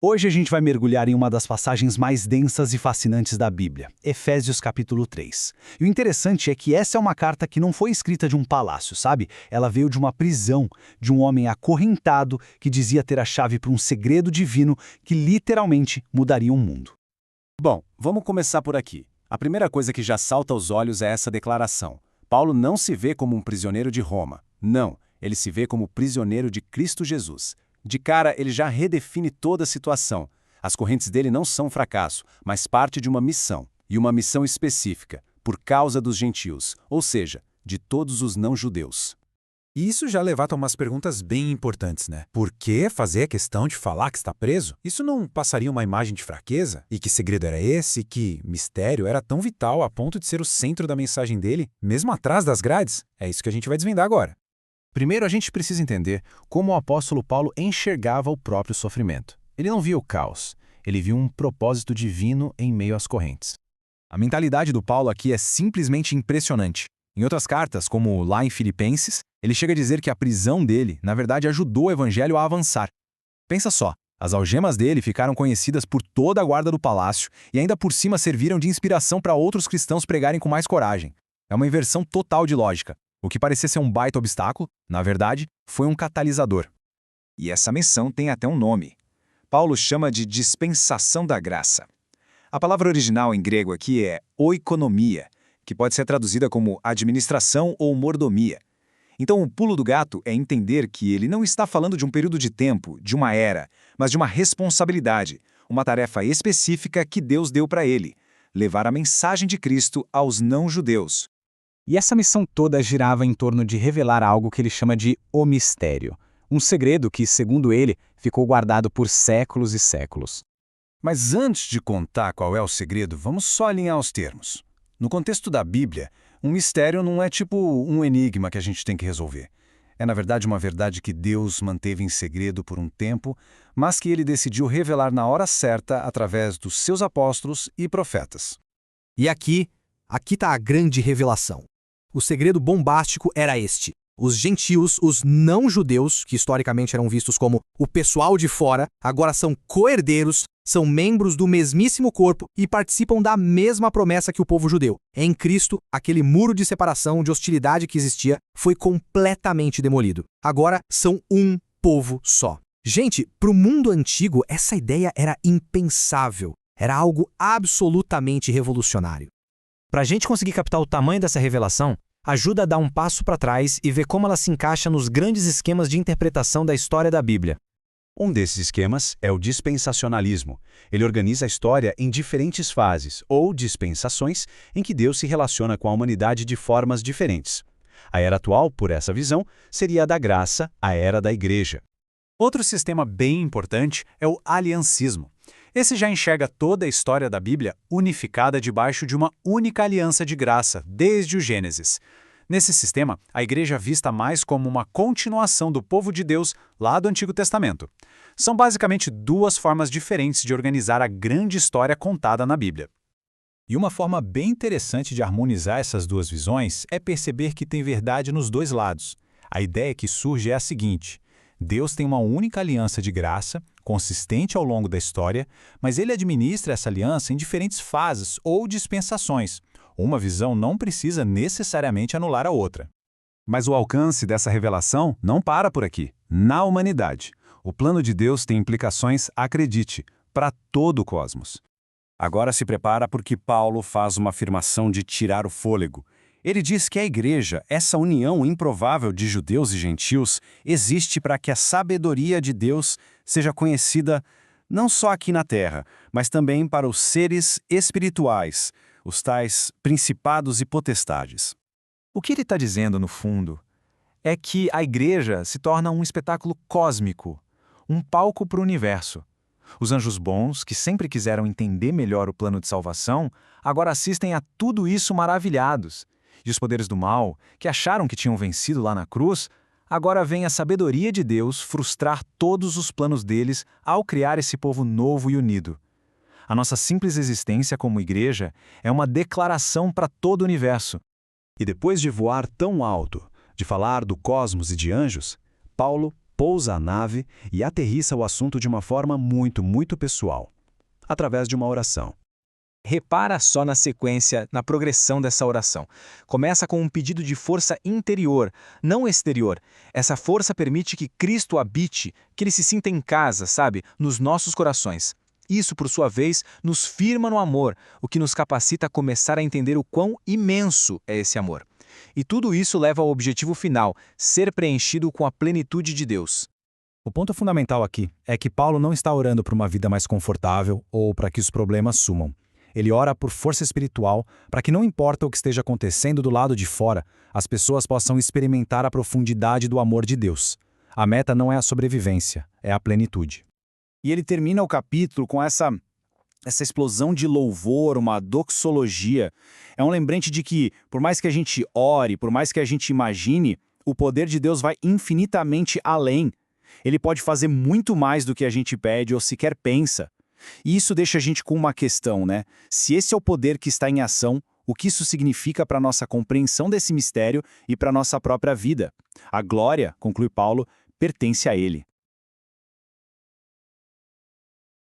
Hoje a gente vai mergulhar em uma das passagens mais densas e fascinantes da Bíblia, Efésios capítulo 3. E o interessante é que essa é uma carta que não foi escrita de um palácio, sabe? Ela veio de uma prisão, de um homem acorrentado que dizia ter a chave para um segredo divino que literalmente mudaria o mundo. Bom, vamos começar por aqui. A primeira coisa que já salta aos olhos é essa declaração. Paulo não se vê como um prisioneiro de Roma. Não, ele se vê como prisioneiro de Cristo Jesus. De cara, ele já redefine toda a situação. As correntes dele não são fracasso, mas parte de uma missão. E uma missão específica, por causa dos gentios, ou seja, de todos os não-judeus. E isso já levanta umas perguntas bem importantes, né? Por que fazer a questão de falar que está preso? Isso não passaria uma imagem de fraqueza? E que segredo era esse? Que mistério era tão vital a ponto de ser o centro da mensagem dele, mesmo atrás das grades? É isso que a gente vai desvendar agora. Primeiro, a gente precisa entender como o apóstolo Paulo enxergava o próprio sofrimento. Ele não via o caos, ele viu um propósito divino em meio às correntes. A mentalidade do Paulo aqui é simplesmente impressionante. Em outras cartas, como lá em Filipenses, ele chega a dizer que a prisão dele, na verdade, ajudou o evangelho a avançar. Pensa só, as algemas dele ficaram conhecidas por toda a guarda do palácio e ainda por cima serviram de inspiração para outros cristãos pregarem com mais coragem. É uma inversão total de lógica. O que parecia ser um baita obstáculo, na verdade, foi um catalisador. E essa missão tem até um nome. Paulo chama de dispensação da graça. A palavra original em grego aqui é oikonomia, que pode ser traduzida como administração ou mordomia. Então o pulo do gato é entender que ele não está falando de um período de tempo, de uma era, mas de uma responsabilidade, uma tarefa específica que Deus deu para ele, levar a mensagem de Cristo aos não-judeus. E essa missão toda girava em torno de revelar algo que ele chama de o mistério. Um segredo que, segundo ele, ficou guardado por séculos e séculos. Mas antes de contar qual é o segredo, vamos só alinhar os termos. No contexto da Bíblia, um mistério não é tipo um enigma que a gente tem que resolver. É, na verdade, uma verdade que Deus manteve em segredo por um tempo, mas que ele decidiu revelar na hora certa através dos seus apóstolos e profetas. E aqui está a grande revelação. O segredo bombástico era este. Os gentios, os não-judeus, que historicamente eram vistos como o pessoal de fora, agora são co-herdeiros, são membros do mesmíssimo corpo e participam da mesma promessa que o povo judeu. Em Cristo, aquele muro de separação, de hostilidade que existia, foi completamente demolido. Agora são um povo só. Gente, para o mundo antigo, essa ideia era impensável. Era algo absolutamente revolucionário. Para a gente conseguir captar o tamanho dessa revelação, ajuda a dar um passo para trás e ver como ela se encaixa nos grandes esquemas de interpretação da história da Bíblia. Um desses esquemas é o dispensacionalismo. Ele organiza a história em diferentes fases, ou dispensações, em que Deus se relaciona com a humanidade de formas diferentes. A era atual, por essa visão, seria a da graça, a era da igreja. Outro sistema bem importante é o aliancismo. Esse já enxerga toda a história da Bíblia unificada debaixo de uma única aliança de graça, desde o Gênesis. Nesse sistema, a igreja é vista mais como uma continuação do povo de Deus lá do Antigo Testamento. São basicamente duas formas diferentes de organizar a grande história contada na Bíblia. E uma forma bem interessante de harmonizar essas duas visões é perceber que tem verdade nos dois lados. A ideia que surge é a seguinte: Deus tem uma única aliança de graça, consistente ao longo da história, mas ele administra essa aliança em diferentes fases ou dispensações. Uma visão não precisa necessariamente anular a outra. Mas o alcance dessa revelação não para por aqui. Na humanidade, o plano de Deus tem implicações, acredite, para todo o cosmos. Agora se prepara porque Paulo faz uma afirmação de tirar o fôlego. Ele diz que a igreja, essa união improvável de judeus e gentios, existe para que a sabedoria de Deus seja conhecida não só aqui na terra, mas também para os seres espirituais, os tais principados e potestades. O que ele está dizendo, no fundo, é que a igreja se torna um espetáculo cósmico, um palco para o universo. Os anjos bons, que sempre quiseram entender melhor o plano de salvação, agora assistem a tudo isso maravilhados. E os poderes do mal, que acharam que tinham vencido lá na cruz, agora vem a sabedoria de Deus frustrar todos os planos deles ao criar esse povo novo e unido. A nossa simples existência como igreja é uma declaração para todo o universo. E depois de voar tão alto, de falar do cosmos e de anjos, Paulo pousa a nave e aterrissa o assunto de uma forma muito pessoal, através de uma oração. Repara só na sequência, na progressão dessa oração. Começa com um pedido de força interior, não exterior. Essa força permite que Cristo habite, que ele se sinta em casa, sabe, nos nossos corações. Isso, por sua vez, nos firma no amor, o que nos capacita a começar a entender o quão imenso é esse amor. E tudo isso leva ao objetivo final, ser preenchido com a plenitude de Deus. O ponto fundamental aqui é que Paulo não está orando por uma vida mais confortável ou para que os problemas sumam. Ele ora por força espiritual para que não importa o que esteja acontecendo do lado de fora, as pessoas possam experimentar a profundidade do amor de Deus. A meta não é a sobrevivência, é a plenitude. E ele termina o capítulo com essa explosão de louvor, uma doxologia. É um lembrete de que, por mais que a gente ore, por mais que a gente imagine, o poder de Deus vai infinitamente além. Ele pode fazer muito mais do que a gente pede ou sequer pensa. E isso deixa a gente com uma questão, né? Se esse é o poder que está em ação, o que isso significa para a nossa compreensão desse mistério e para a nossa própria vida? A glória, conclui Paulo, pertence a ele.